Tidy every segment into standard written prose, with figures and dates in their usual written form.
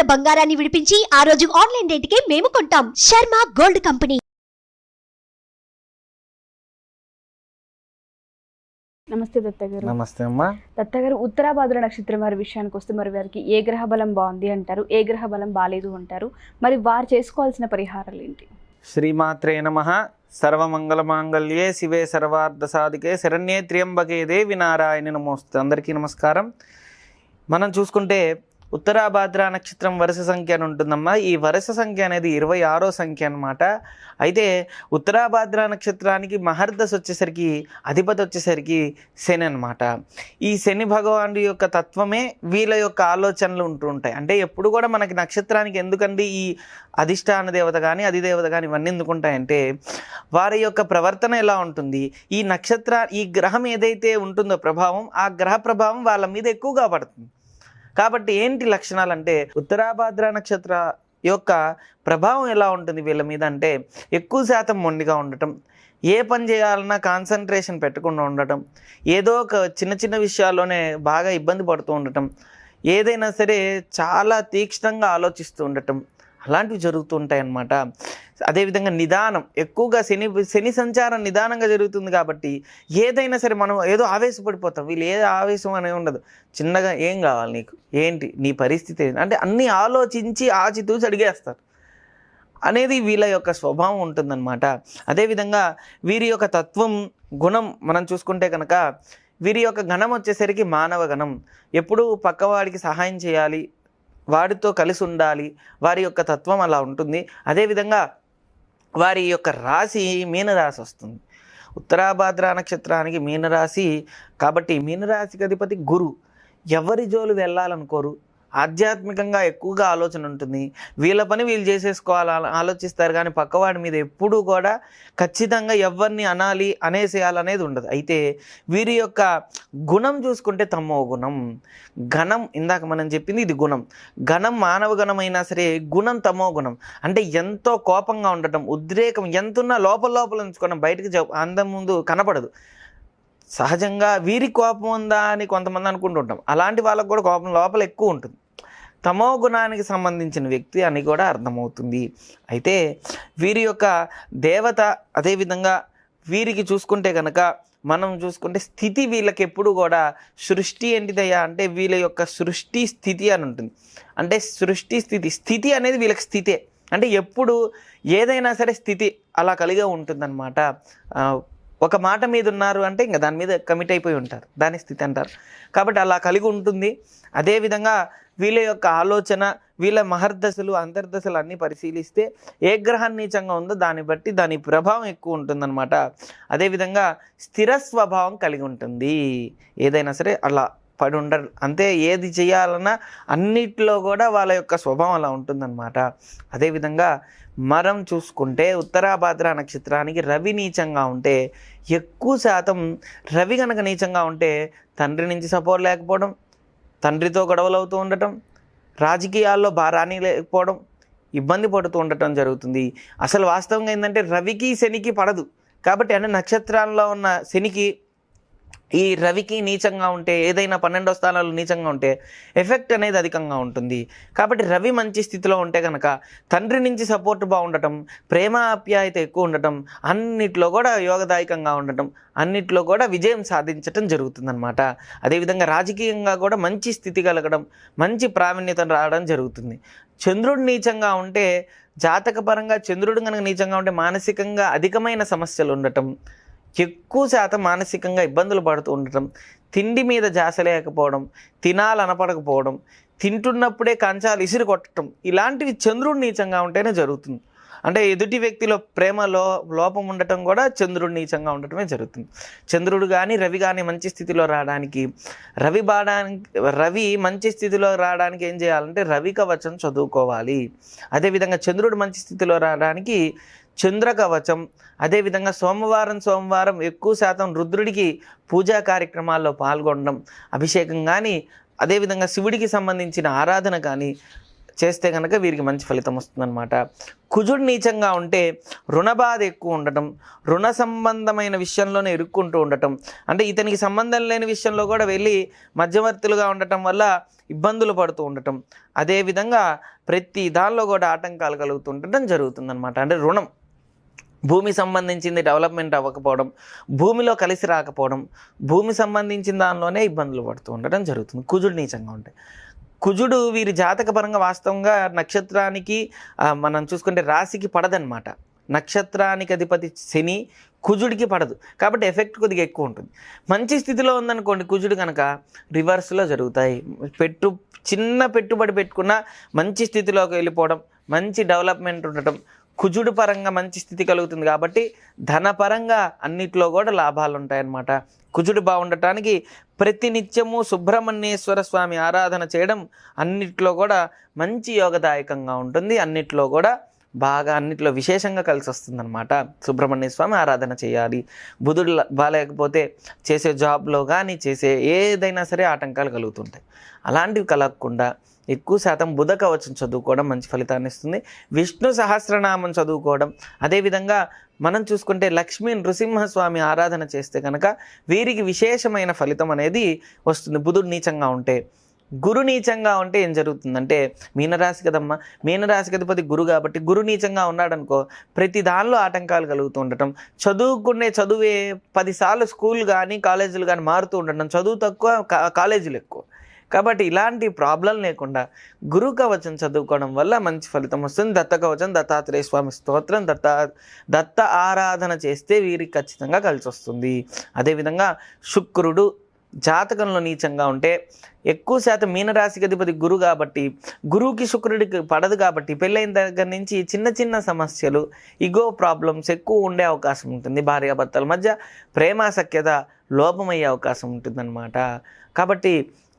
ఉన్న బంగారాన్ని విడిపించి ఆ రోజు ఆన్లైన్ రేటుకే మేము కొంటాం. Sharma gold company. నమస్తే దత్తగారు. నమస్తే అమ్మా. దత్తగారు, ఉత్తరాభాద్ర నక్షత్రం వారి విషయానికి వస్తే మరి వారికి ఏ గ్రహ బలం బాగుంది అంటారు, ఏ గ్రహ బలం బాలేదు అంటారు, మరి వారు చేసుకోవాల్సిన పరిహారాలు ఏంటి? శ్రీమాత్రే నమః. సర్వమంగళ మాంగళ్యే శివే సర్వార్థ సాధికే శరణ్యే త్ర్యంబకే దేవి నారాయణి నమోస్తు. అందరికీ నమస్కారం. మనం చూసుకుంటే ఉత్తరాభాద్ర నక్షత్రం వరుస సంఖ్య అని ఉంటుందమ్మా. ఈ వరుస సంఖ్య అనేది 26వ సంఖ్య అన్నమాట. అయితే ఉత్తరాభాద్ర నక్షత్రానికి మహర్దశ వచ్చేసరికి అధిపతి వచ్చేసరికి శని అనమాట. ఈ శని భగవానుడి యొక్క తత్వమే వీళ్ళ యొక్క ఆలోచనలు ఉంటూ ఉంటాయి. అంటే ఎప్పుడు కూడా మనకి నక్షత్రానికి ఎందుకండి ఈ అధిష్టాన దేవత కానీ అధిదేవత కానీ ఇవన్నీ ఎందుకుంటాయంటే వారి యొక్క ప్రవర్తన ఎలా ఉంటుంది, ఈ గ్రహం ఏదైతే ఉంటుందో ప్రభావం, ఆ గ్రహ ప్రభావం వాళ్ళ మీద ఎక్కువగా పడుతుంది. కాబట్టి ఏంటి లక్షణాలు అంటే ఉత్తరాభాద్ర నక్షత్ర యొక్క ప్రభావం ఎలా ఉంటుంది వీళ్ళ మీద అంటే ఎక్కువ శాతం మొండిగా ఉండటం, ఏ పని చేయాలన్నా కాన్సన్ట్రేషన్ పెట్టకుండా ఉండటం, ఏదో ఒక చిన్న చిన్న విషయాల్లోనే బాగా ఇబ్బంది పడుతూ ఉండటం, ఏదైనా సరే చాలా తీక్ష్ణంగా ఆలోచిస్తూ ఉండటం, అలాంటివి జరుగుతూ ఉంటాయి అన్నమాట. అదేవిధంగా నిదానం, ఎక్కువగా శని సంచారం నిదానంగా జరుగుతుంది కాబట్టి ఏదైనా సరే మనం ఏదో ఆవేశపడిపోతాం. వీళ్ళు ఏ ఆవేశం అనేది ఉండదు. చిన్నగా ఏం కావాలి నీకు, ఏంటి నీ పరిస్థితి అంటే అన్నీ ఆలోచించి ఆచితూచి అడిగేస్తారు అనేది వీళ్ళ యొక్క స్వభావం ఉంటుందన్నమాట. అదేవిధంగా వీరి యొక్క తత్వం గుణం మనం చూసుకుంటే కనుక వీరి యొక్క గణం వచ్చేసరికి మానవ గణం. ఎప్పుడూ పక్కవాడికి సహాయం చేయాలి, వాడితో కలిసి ఉండాలి, వారి యొక్క తత్వం అలా ఉంటుంది. అదేవిధంగా వారి యొక్క రాశి మీనరాశి వస్తుంది. ఉత్తరాభాద్ర నక్షత్రానికి మీనరాశి కాబట్టి మీనరాశికి అధిపతి గురు. ఎవరి జోలు వెళ్ళాలనుకోరు, ఆధ్యాత్మికంగా ఎక్కువగా ఆలోచన ఉంటుంది. వీళ్ళ పని వీళ్ళు చేసేసుకోవాలని ఆలోచిస్తారు కానీ పక్కవాడి మీద ఎప్పుడూ కూడా ఖచ్చితంగా ఎవరిని అనాలి అనేసేయాలనేది ఉండదు. అయితే వీరి యొక్క గుణం చూసుకుంటే తమో గుణం. గణం ఇందాక మనం చెప్పింది ఇది గుణం. గణం మానవ గణం అయినా సరే గుణం తమో గుణం. అంటే ఎంతో కోపంగా ఉండటం, ఉద్రేకం ఎంతున్నా లోపల ఉంచుకోవడం, బయటకు అందం ముందు కనపడదు. సహజంగా వీరి కోపం ఉందా అని కొంతమంది అనుకుంటుంటాం. అలాంటి వాళ్ళకు కూడా కోపం లోపల ఎక్కువ ఉంటుంది. తమో గుణానికి సంబంధించిన వ్యక్తి అని కూడా అర్థమవుతుంది. అయితే వీరి యొక్క దేవత, అదేవిధంగా వీరికి చూసుకుంటే కనుక మనం చూసుకుంటే స్థితి వీళ్ళకి ఎప్పుడు కూడా సృష్టి ఏంటిదయ్యా అంటే వీళ్ళ యొక్క సృష్టి స్థితి అని ఉంటుంది. అంటే స్థితి అనేది వీళ్ళకి స్థితే. అంటే ఎప్పుడు ఏదైనా సరే స్థితి అలా కలిగే ఉంటుందన్నమాట. ఒక మాట మీద ఉన్నారు అంటే ఇంకా దాని మీద కమిట్ అయిపోయి ఉంటారు, దాని స్థితి అంటారు. కాబట్టి అలా కలిగి ఉంటుంది. అదేవిధంగా వీళ్ళ యొక్క ఆలోచన, వీళ్ళ మహర్దశలు అంతర్దశలు అన్నీ పరిశీలిస్తే ఏ గ్రహం నీచంగా ఉందో దాన్ని బట్టి దాని ప్రభావం ఎక్కువ ఉంటుందన్నమాట. అదేవిధంగా స్థిర స్వభావం కలిగి ఉంటుంది. ఏదైనా సరే అలా పడి ఉండరు, అంతే. ఏది చేయాలన్నా అన్నిట్లో కూడా వాళ్ళ యొక్క స్వభావం అలా ఉంటుందన్నమాట. అదేవిధంగా మనం చూసుకుంటే ఉత్తరాభాద్ర నక్షత్రానికి రవి నీచంగా ఉంటే ఎక్కువ శాతం రవి కనుక నీచంగా ఉంటే తండ్రి నుంచి సపోర్ట్ లేకపోవడం, తండ్రితో గొడవలు అవుతూ ఉండటం, రాజకీయాల్లో భారాన్ని లేకపోవడం, ఇబ్బంది పడుతూ ఉండటం జరుగుతుంది. అసలు వాస్తవంగా ఏంటంటే రవికి శనికి పడదు కాబట్టి అంటే నక్షత్రాల్లో ఉన్న శనికి ఈ రవికి నీచంగా ఉంటే, ఏదైనా 12వ స్థానాలు నీచంగా ఉంటే ఎఫెక్ట్ అనేది అధికంగా ఉంటుంది. కాబట్టి రవి మంచి స్థితిలో ఉంటే కనుక తండ్రి నుంచి సపోర్ట్ బాగుండటం, ప్రేమ ఆప్యాయత ఎక్కువ ఉండటం, అన్నిట్లో కూడా యోగదాయకంగా ఉండటం, అన్నిట్లో కూడా విజయం సాధించటం జరుగుతుందన్నమాట. అదేవిధంగా రాజకీయంగా కూడా మంచి స్థితి కలగడం, మంచి ప్రావీణ్యత రావడం జరుగుతుంది. చంద్రుడు నీచంగా ఉంటే, జాతకపరంగా చంద్రుడు కనుక నీచంగా ఉంటే మానసికంగా అధికమైన సమస్యలు ఉండటం, ఎక్కువ శాతం మానసికంగా ఇబ్బందులు పడుతూ ఉండటం, తిండి మీద జాస లేకపోవడం, తినాలనపడకపోవడం, తింటున్నప్పుడే కంచాలు ఇసిరి కొట్టడం, ఇలాంటివి చంద్రుడు నీచంగా ఉంటేనే జరుగుతుంది. అంటే ఎదుటి వ్యక్తిలో ప్రేమలో లోపం ఉండటం కూడా చంద్రుడు నీచంగా ఉండటమే జరుగుతుంది. చంద్రుడు కానీ రవి కానీ మంచి స్థితిలో రావడానికి, రవి మంచి స్థితిలో రావడానికి ఏం చేయాలంటే రవి కవచం చదువుకోవాలి. అదేవిధంగా చంద్రుడు మంచి స్థితిలో రావడానికి చంద్ర కవచం, అదేవిధంగా సోమవారం ఎక్కువ శాతం రుద్రుడికి పూజా కార్యక్రమాల్లో పాల్గొనడం, అభిషేకం కానీ, అదేవిధంగా శివుడికి సంబంధించిన ఆరాధన కానీ చేస్తే కనుక వీరికి మంచి ఫలితం వస్తుందన్నమాట. కుజుడు నీచంగా ఉంటే రుణబాధ ఎక్కువ ఉండటం, రుణ సంబంధమైన విషయంలోనే ఇరుక్కుంటూ ఉండటం, అంటే ఇతనికి సంబంధం లేని విషయంలో కూడా వెళ్ళి మధ్యవర్తులుగా ఉండటం వల్ల ఇబ్బందులు పడుతూ ఉండటం, అదేవిధంగా ప్రతి దానిలో కూడా ఆటంకాలు కలుగుతుండటం జరుగుతుందన్నమాట. అంటే రుణం, భూమి సంబంధించింది డెవలప్మెంట్ అవ్వకపోవడం, భూమిలో కలిసి రాకపోవడం, భూమి సంబంధించిన దానిలోనే ఇబ్బందులు పడుతూ ఉండటం జరుగుతుంది కుజుడు నీచంగా ఉంటే. కుజుడు వీరి జాతకపరంగా వాస్తవంగా నక్షత్రానికి మనం చూసుకుంటే రాశికి పడదన్నమాట. నక్షత్రానికి అధిపతి శని, కుజుడికి పడదు, కాబట్టి ఎఫెక్ట్ కొద్దిగా ఎక్కువ ఉంటుంది. మంచి స్థితిలో ఉందనుకోండి కుజుడు కనుక రివర్స్లో జరుగుతాయి. చిన్న పెట్టుబడి పెట్టుకున్న మంచి స్థితిలోకి వెళ్ళిపోవడం, మంచి డెవలప్మెంట్ ఉండటం, కుజుడు పరంగా మంచి స్థితి కలుగుతుంది కాబట్టి ధనపరంగా అన్నిట్లో కూడా లాభాలు ఉంటాయన్నమాట. కుజుడు బాగుండటానికి ప్రతినిత్యము సుబ్రహ్మణ్యేశ్వర స్వామి ఆరాధన చేయడం అన్నిట్లో కూడా మంచి యోగదాయకంగా ఉంటుంది. అన్నిట్లో కూడా బాగా అన్నిట్లో విశేషంగా కలిసి వస్తుందన్నమాట. సుబ్రహ్మణ్య స్వామి ఆరాధన చేయాలి. బుధుడు బాగాలేకపోతే చేసే జాబ్లో కానీ చేసే ఏదైనా సరే ఆటంకాలు కలుగుతుంటాయి. అలాంటివి కలగకుండా ఎక్కువ శాతం బుధ కవచం చదువుకోవడం మంచి ఫలితాన్ని ఇస్తుంది. విష్ణు సహస్రనామం చదువుకోవడం, అదేవిధంగా మనం చూసుకుంటే లక్ష్మీ నృసింహస్వామి ఆరాధన చేస్తే కనుక వీరికి విశేషమైన ఫలితం అనేది వస్తుంది. బుధుడు నీచంగా ఉంటే. గురు నీచంగా ఉంటే ఏం జరుగుతుందంటే, మీనరాశి కదమ్మా, మీనరాశికి అధిపతి గురు కాబట్టి గురు నీచంగా ఉన్నాడనుకో ప్రతి దానిలో ఆటంకాలు కలుగుతూ ఉండటం, చదువే 10 సార్లు స్కూల్ కానీ కాలేజీలు కానీ మారుతూ ఉండటం, చదువు తక్కువ కాలేజీలు ఎక్కువ. కాబట్టి ఇలాంటి ప్రాబ్లం లేకుండా గురు కవచం చదువుకోవడం వల్ల మంచి ఫలితం వస్తుంది. దత్త కవచం, దత్తాత్రేయ స్వామి స్తోత్రం, దత్త ఆరాధన చేస్తే వీరికి ఖచ్చితంగా కలిసి వస్తుంది. అదేవిధంగా శుక్రుడు జాతకంలో నీచంగా ఉంటే ఎక్కువ శాతం మీనరాశికి అధిపతి గురు కాబట్టి గురువుకి శుక్రుడికి పడదు కాబట్టి పెళ్ళైన దగ్గర నుంచి చిన్న సమస్యలు, ఇగో ప్రాబ్లమ్స్ ఎక్కువ ఉండే అవకాశం ఉంటుంది. భార్యాభర్తల మధ్య ప్రేమాసఖ్యత లోపమయ్యే అవకాశం ఉంటుందన్నమాట. కాబట్టి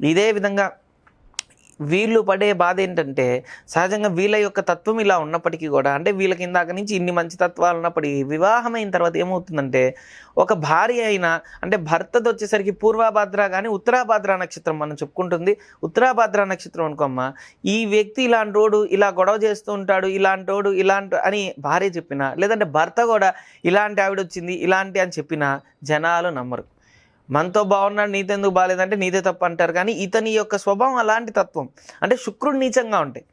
ఇదే విధంగా వీళ్ళు పడే బాధ ఏంటంటే, సహజంగా వీళ్ళ యొక్క తత్వం ఇలా ఉన్నప్పటికీ కూడా, అంటే వీళ్ళకి ఇందాక నుంచి ఇన్ని మంచి తత్వాలు ఉన్నప్పటికీ వివాహమైన తర్వాత ఏమవుతుందంటే, ఒక భార్య అయినా అంటే భర్తది వచ్చేసరికి పూర్వభాద్ర కానీ ఉత్తరాభాద్ర నక్షత్రం మనం చెప్పుకుంటుంది. ఉత్తరాభాద్ర నక్షత్రం అనుకోమ్మా, ఈ వ్యక్తి ఇలాంటోడు ఇలా గొడవ చేస్తూ ఉంటాడు, ఇలాంటోడు ఇలాంటి అని భార్య చెప్పినా, లేదంటే భర్త కూడా ఇలాంటి ఆవిడ వచ్చింది ఇలాంటి అని చెప్పినా జనాలు నమ్మరు. మనతో బాగున్నాడు నీతెందుకు బాగాలేదంటే నీదే తప్పు అంటారు. కానీ ఇతని యొక్క స్వభావం అలాంటి తత్వం. అంటే శుక్రుడు నీచంగా ఉంటాయి.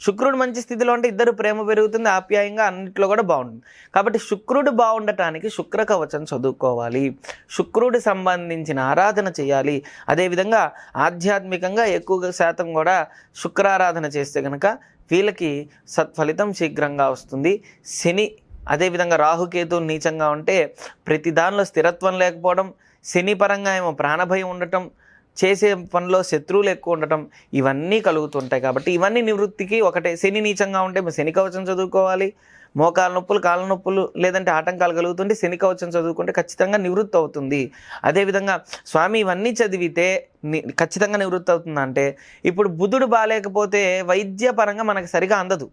శుక్రుడు మంచి స్థితిలో ఉంటే ఇద్దరు ప్రేమ పెరుగుతుంది, ఆప్యాయంగా అన్నింటిలో కూడా బాగుంటుంది. కాబట్టి శుక్రుడు బాగుండటానికి శుక్ర కవచం చదువుకోవాలి, శుక్రుడి సంబంధించిన ఆరాధన చేయాలి. అదేవిధంగా ఆధ్యాత్మికంగా ఎక్కువ శాతం కూడా శుక్రారాధన చేస్తే కనుక వీళ్ళకి సత్ఫలితం శీఘ్రంగా వస్తుంది. శని అదేవిధంగా రాహుకేతువులు నీచంగా ఉంటే ప్రతి దానిలో స్థిరత్వం లేకపోవడం, శని పరంగా ఏమో ప్రాణభయం ఉండటం, చేసే పనిలో శత్రువులు ఎక్కువ ఉండటం, ఇవన్నీ కలుగుతుంటాయి. కాబట్టి ఇవన్నీ నివృత్తికి ఒకటే. శని నీచంగా ఉంటే శని కవచం చదువుకోవాలి. మోకాల నొప్పులు, కాళ్ళ నొప్పులు లేదంటే ఆటంకాలు కలుగుతుంటే శని కవచం చదువుకుంటే ఖచ్చితంగా నివృత్తి అవుతుంది. అదేవిధంగా స్వామి ఇవన్నీ చదివితే ఖచ్చితంగా నివృత్తి అవుతుందంటే, ఇప్పుడు బుధుడు బాగాలేకపోతే వైద్యపరంగా మనకు సరిగా అందదు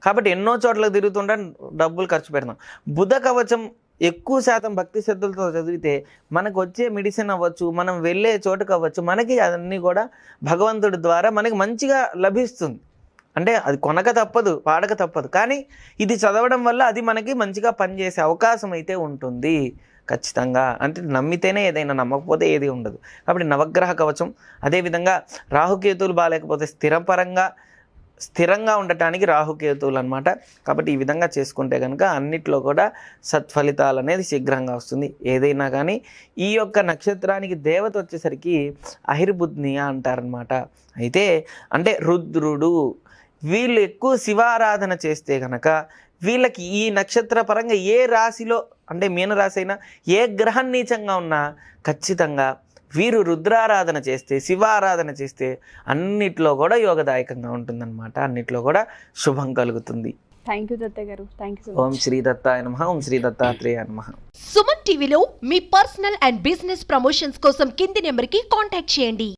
కాబట్టి ఎన్నో చోట్ల తిరుగుతుంటే డబ్బులు ఖర్చు పెడతాం. బుధ కవచం ఎక్కువ శాతం భక్తి శ్రద్ధలతో చదివితే మనకు వచ్చే మెడిసిన్ అవ్వచ్చు, మనం వెళ్ళే చోటుకు అవ్వచ్చు, మనకి అన్నీ కూడా భగవంతుడి ద్వారా మనకి మంచిగా లభిస్తుంది. అంటే అది కొనక తప్పదు, వాడక తప్పదు, కానీ ఇది చదవడం వల్ల అది మనకి మంచిగా పనిచేసే అవకాశం అయితే ఉంటుంది ఖచ్చితంగా. అంటే నమ్మితేనే ఏదైనా, నమ్మకపోతే ఏది ఉండదు. కాబట్టి నవగ్రహ కవచం, అదేవిధంగా రాహుకేతువులు బాగాలేకపోతే స్థిరంగా ఉండటానికి రాహుకేతువులు అనమాట. కాబట్టి ఈ విధంగా చేసుకుంటే కనుక అన్నిట్లో కూడా సత్ఫలితాలు అనేది శీఘ్రంగా వస్తుంది. ఏదైనా కానీ ఈ యొక్క నక్షత్రానికి దేవత వచ్చేసరికి అహిర్బుద్నియ అంటారనమాట. అయితే అంటే రుద్రుడు. వీళ్ళు ఎక్కువ శివారాధన చేస్తే కనుక వీళ్ళకి ఈ నక్షత్ర పరంగా ఏ రాశిలో అంటే మీనరాశి అయినా ఏ గ్రహం నీచంగా ఉన్నా ఖచ్చితంగా వీరు రుద్రారాధన చేస్తే, శివారాధన చేస్తే అన్నిట్లో కూడా యోగదాయకంగా ఉంటుందన్నమాట. అన్నిట్లో కూడా శుభం కలుగుతుంది. థ్యాంక్ యూ దత్త గారు. Thank you. ఓం శ్రీ దత్తాయ నమః. ఓం శ్రీ దత్తాత్రేయ నమః. సుమన్ టీవీలో మీ పర్సనల్ అండ్ బిజినెస్ ప్రమోషన్స్ కోసం కింది నెంబర్కి కాంటాక్ట్ చేయండి.